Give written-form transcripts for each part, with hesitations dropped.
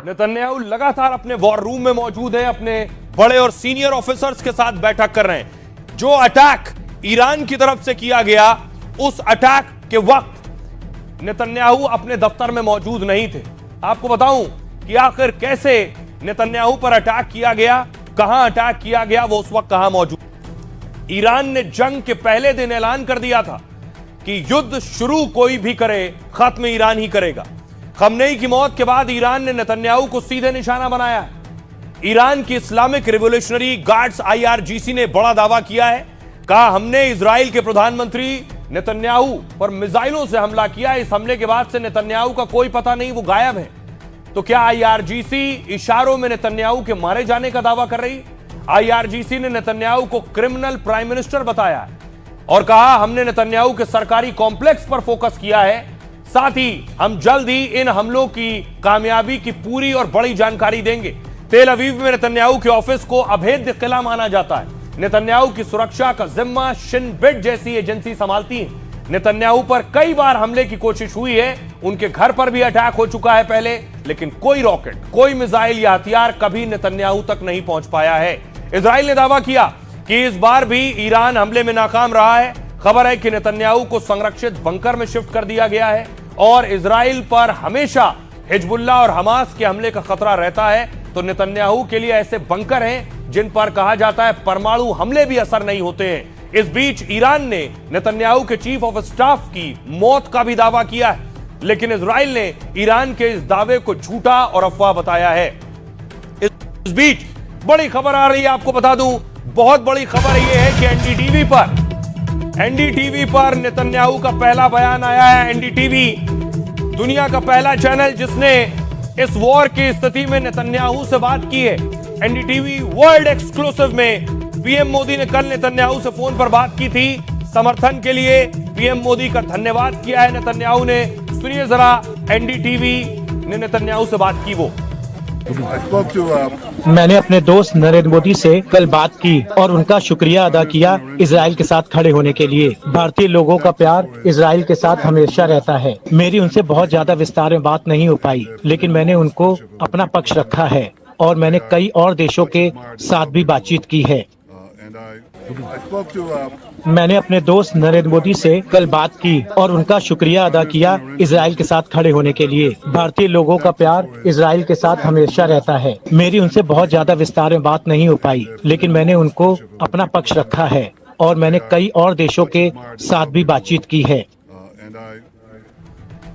Netanyahu लगातार अपने war room में मौजूद है, अपने बड़े और सीनियर ऑफिसर्स के साथ बैठक कर रहे हैं। जो अटैक ईरान की तरफ से किया गया, उस अटैक के वक्त नेतन्याहू अपने दफ्तर में मौजूद नहीं थे। आपको बताऊं कि आखिर कैसे नेतन्याहू पर अटैक किया गया, कहां अटैक किया गया, वो उस वक्त कहां मौजूद। ईरान ने जंग के पहले दिन ऐलान कर दिया था कि युद्ध शुरू कोई भी करे, खत्म ईरान ही करेगा। खमनेई की मौत के बाद ईरान ने नेतन्याहू को सीधे निशाना बनाया है। ईरान की इस्लामिक रिवॉल्यूशनरी गार्ड्स IRGC ने बड़ा दावा किया है, कहा हमने इजराइल के प्रधानमंत्री नेतन्याहू पर मिसाइलों से हमला किया। इस हमले के बाद से नेतन्याहू का कोई पता नहीं, वो गायब है। तो क्या IRGC इशारों में नेतन्याहू के मारे जाने का दावा कर रही? IRGC ने नेतन्याहू को क्रिमिनल प्राइम मिनिस्टर बताया है और कहा हमने नेतन्याहू के सरकारी कॉम्प्लेक्स पर फोकस किया है, साथ ही हम जल्द ही इन हमलों की कामयाबी की पूरी और बड़ी जानकारी देंगे। तेल अवीव में नेतन्याहू के ऑफिस को अभेद्य किला माना जाता है। नेतन्याहू की सुरक्षा का जिम्मा शिन बेट जैसी एजेंसी संभालती है। नेतन्याहू पर कई बार हमले की कोशिश हुई है, उनके घर पर भी अटैक हो चुका है पहले, लेकिन कोई रॉकेट, कोई मिसाइल या हथियार कभी नेतन्याहू तक नहीं पहुंच पाया है। इजराइल ने दावा किया कि इस बार भी ईरान हमले में नाकाम रहा है। खबर है कि नेतन्याहू को संरक्षित बंकर में शिफ्ट कर दिया गया है और इजराइल पर हमेशा हिजबुल्लाह और हमास के हमले का खतरा रहता है। तो नेतन्याहू के लिए ऐसे बंकर हैं जिन पर कहा जाता है परमाणु हमले भी असर नहीं होते हैं। इस बीच ईरान ने नेतन्याहू के चीफ ऑफ स्टाफ की मौत का भी दावा किया है, लेकिन इजराइल ने ईरान के इस दावे को झूठा और अफवाह बताया है। इस बीच बड़ी खबर आ रही है, आपको बता दूं, बहुत बड़ी खबर यह है कि एनडीटीवी पर नेतन्याहू का पहला बयान आया है। एनडीटीवी दुनिया का पहला चैनल जिसने इस वॉर की स्थिति में नेतन्याहू से बात की है। एनडीटीवी वर्ल्ड एक्सक्लूसिव में पीएम मोदी ने कल नेतन्याहू से फोन पर बात की थी। समर्थन के लिए पीएम मोदी का धन्यवाद किया है नेतन्याहू ने। सुनिए जरा एनडीटीवी ने नेतन्याहू से बात की वो। मैंने अपने दोस्त नरेंद्र मोदी से कल बात की और उनका शुक्रिया अदा किया इजराइल के साथ खड़े होने के लिए। भारतीय लोगों का प्यार इजराइल के साथ हमेशा रहता है। मेरी उनसे बहुत ज्यादा विस्तार में बात नहीं हो पाई, लेकिन मैंने उनको अपना पक्ष रखा है और मैंने कई और देशों के साथ भी बातचीत की है। मैंने अपने दोस्त नरेंद्र मोदी से कल बात की और उनका शुक्रिया अदा किया इजराइल के साथ खड़े होने के लिए। भारतीय लोगों का प्यार इजराइल के साथ हमेशा रहता है। मेरी उनसे बहुत ज्यादा विस्तार में बात नहीं हो पाई, लेकिन मैंने उनको अपना पक्ष रखा है और मैंने कई और देशों के साथ भी बातचीत की है।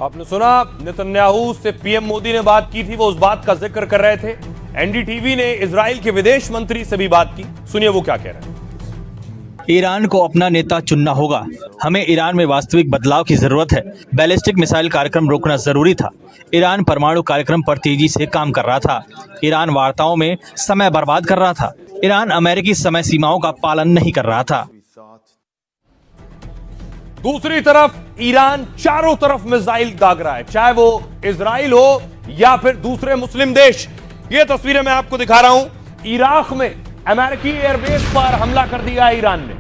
आपने सुना, नेतन्याहू से पीएम मोदी ने बात की थी, वो उस बात का जिक्र कर रहे थे। एनडीटीवी ने इजराइल के विदेश मंत्री से भी बात की, सुनिए वो क्या कह रहे हैं। ईरान को अपना नेता चुनना होगा। हमें ईरान में वास्तविक बदलाव की जरूरत है। बैलिस्टिक मिसाइल कार्यक्रम रोकना जरूरी था। ईरान परमाणु कार्यक्रम पर तेजी से काम कर रहा था। ईरान वार्ताओं में समय बर्बाद कर रहा था। ईरान अमेरिकी समय सीमाओं का पालन नहीं कर रहा था। दूसरी तरफ ईरान चारों तरफ मिसाइल दाग रहा है, चाहे वो इजराइल हो या फिर दूसरे मुस्लिम देश। ये तस्वीरें मैं आपको दिखा रहा हूं। इराक में अमेरिकी एयरबेस पर हमला कर दिया ईरान ने।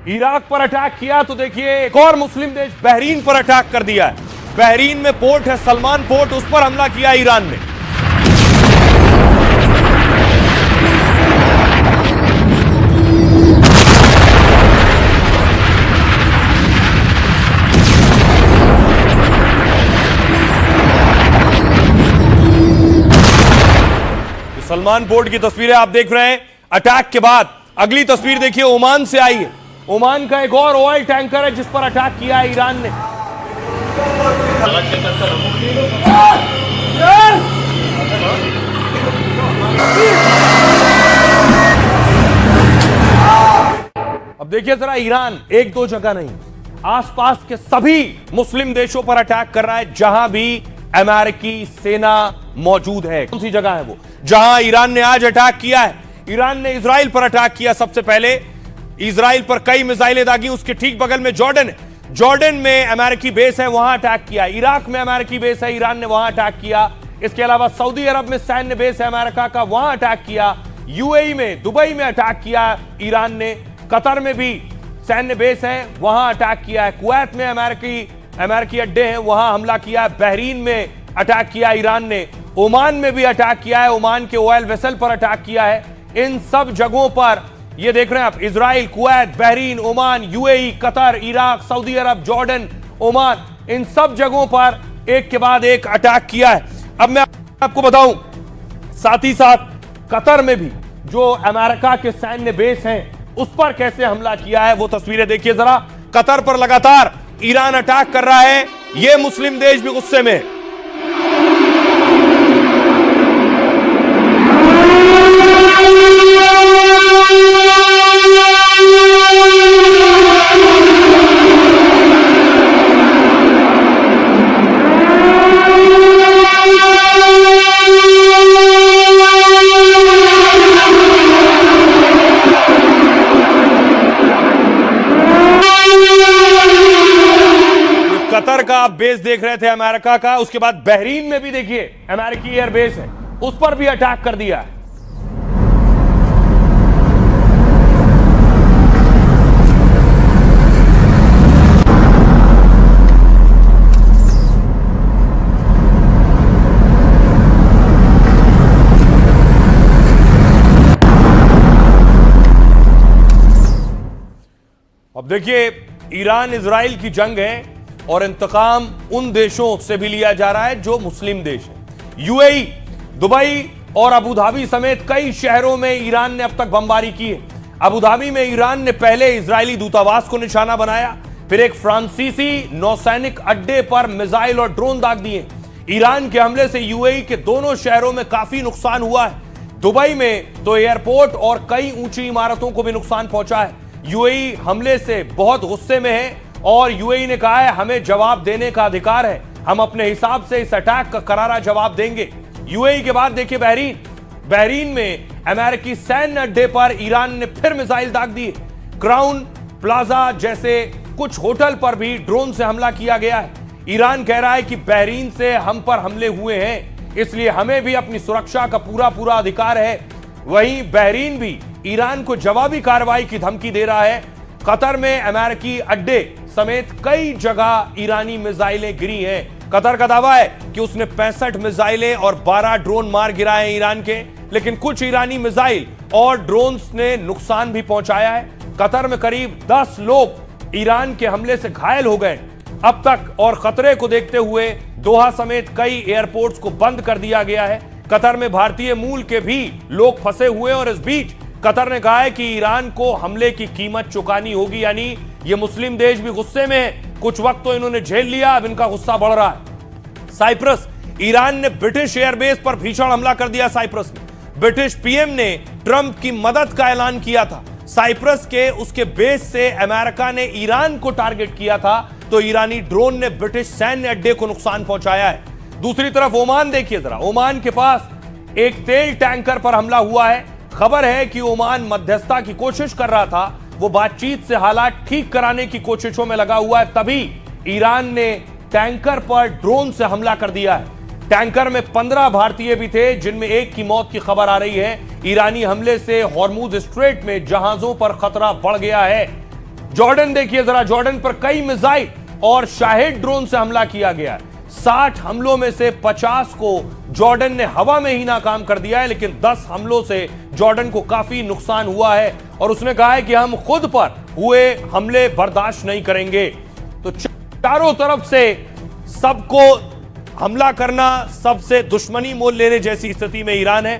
इराक पर अटैक किया तो देखिए एक और मुस्लिम देश बहरीन पर अटैक कर दिया है। बहरीन में पोर्ट है सलमान पोर्ट, उस पर हमला किया ईरान ने। सलमान पोर्ट की तस्वीरें आप देख रहे हैं अटैक के बाद। अगली तस्वीर देखिए ओमान से आई है। ओमान का एक और ऑयल टैंकर है जिस पर अटैक किया है ईरान ने। अब देखिए जरा, ईरान एक दो जगह नहीं, आसपास के सभी मुस्लिम देशों पर अटैक कर रहा है जहां भी अमेरिकी सेना मौजूद है। कौन सी जगह है वो जहां ईरान ने आज अटैक किया है? ईरान ने इजराइल पर अटैक किया। सबसे पहले इजराइल पर कई मिसाइलें दागी। उसके ठीक बगल में जॉर्डन है, जॉर्डन में अमेरिकी बेस है, वहां अटैक किया। इराक में अमेरिकी बेस है, ईरान ने वहां अटैक किया। इसके अलावा सऊदी अरब में सैन्य बेस है अमेरिका का, वहां अटैक किया। यूएई में, दुबई में अटैक किया ईरान ने। कतर में भी सैन्य बेस है, वहां अटैक किया है। कुवैत में अमेरिकी अड्डे हैं, वहां हमला किया है। बहरीन में अटैक किया ईरान ने। ओमान में भी अटैक किया है, ओमान के ऑयल वेसल पर अटैक किया है। इन सब जगहों पर ये देख रहे हैं आप, Israel, Kuwait, Bahrain, Oman, UAE, Qatar, Iraq, Saudi Arab, Jordan, Oman, इन सब जगहों पर एक के बाद एक अटैक किया है। अब मैं आपको बताऊं, साथ ही साथ कतर में भी जो अमेरिका के सैन्य बेस हैं उस पर कैसे हमला किया है, वो तस्वीरें देखिए जरा। कतर पर लगातार ईरान अटैक कर रहा है, ये मुस्लिम देश भी गुस्से में है। कतर का आप बेस देख रहे थे अमेरिका का, उसके बाद बहरीन में भी देखिए अमेरिकी एयर बेस है, उस पर भी अटैक कर दिया है। अब देखिए, ईरान इजराइल की जंग है और इंतकाम उन देशों से भी लिया जा रहा है जो मुस्लिम देश है। यूएई, दुबई और अबू धाबी समेत कई शहरों में ईरान ने अब तक बमबारी की है। अबू धाबी में ईरान ने पहले इजरायली दूतावास को निशाना बनाया, फिर एक फ्रांसीसी नौसैनिक अड्डे पर मिसाइल और ड्रोन दाग दिए। ईरान के हमले से यूएई के दोनों शहरों में काफी नुकसान हुआ है। दुबई में तो एयरपोर्ट और कई ऊंची इमारतों को भी नुकसान पहुंचा है। यूएई हमले से बहुत गुस्से में है और यूएई ने कहा है हमें जवाब देने का अधिकार है, हम अपने हिसाब से इस अटैक का करारा जवाब देंगे। यूएई के बाद देखिए बहरीन, बहरीन में अमेरिकी सैन्य अड्डे पर ईरान ने फिर मिसाइल दाग दी। क्राउन प्लाजा जैसे कुछ होटल पर भी ड्रोन से हमला किया गया है। ईरान कह रहा है कि बहरीन से हम पर हमले हुए हैं, इसलिए हमें भी अपनी सुरक्षा का पूरा अधिकार है। वहीं बहरीन भी ईरान को जवाबी कार्रवाई की धमकी दे रहा है। कतर में अमेरिकी अड्डे समेत कई जगह ईरानी मिसाइलें गिरी हैं। कतर का दावा है कि उसने 65 मिसाइलें और 12 ड्रोन मार गिराए हैं ईरान के, लेकिन कुछ ईरानी मिसाइल और ड्रोन्स ने नुकसान भी पहुंचाया है। कतर में करीब 10 लोग ईरान के हमले से घायल हो गए अब तक, और खतरे को देखते हुए दोहा समेत कई एयरपोर्ट्स को बंद कर दिया गया है। कतर में भारतीय मूल के भी लोग फंसे हुए हैं और इस बीच कतर ने कहा है कि ईरान को हमले की कीमत चुकानी होगी, यानी ये मुस्लिम देश भी गुस्से में है। कुछ वक्त तो इन्होंने झेल लिया, अब इनका गुस्सा बढ़ रहा है। साइप्रस, ईरान ने ब्रिटिश एयरबेस पर भीषण हमला कर दिया। साइप्रस में ब्रिटिश पीएम ने ट्रंप की मदद का ऐलान किया था। साइप्रस के उसके बेस से अमेरिका ने ईरान को टारगेट किया था, तो ईरानी ड्रोन ने ब्रिटिश सैन्य अड्डे को नुकसान पहुंचाया है। दूसरी तरफ ओमान देखिए जरा, ओमान के पास एक तेल टैंकर पर हमला हुआ है। खबर है कि ओमान मध्यस्थता की कोशिश कर रहा था, वो बातचीत से हालात ठीक कराने की कोशिशों में लगा हुआ है, तभी ईरान ने टैंकर पर ड्रोन से हमला कर दिया है। टैंकर में 15 भारतीय भी थे, जिनमें एक की मौत की खबर आ रही है। ईरानी हमले से हॉर्मुज स्ट्रेट में जहाजों पर खतरा बढ़ गया है। जॉर्डन देखिए जरा, जॉर्डन पर कई मिसाइल और शाहिद ड्रोन से हमला किया गया है। 60 हमलों में से 50 को जॉर्डन ने हवा में ही नाकाम कर दिया है, लेकिन 10 हमलों से जॉर्डन को काफी नुकसान हुआ है और उसने कहा है कि हम खुद पर हुए हमले बर्दाश्त नहीं करेंगे। तो चारों तरफ से सबको हमला करना, सबसे दुश्मनी मोल लेने जैसी स्थिति में ईरान है।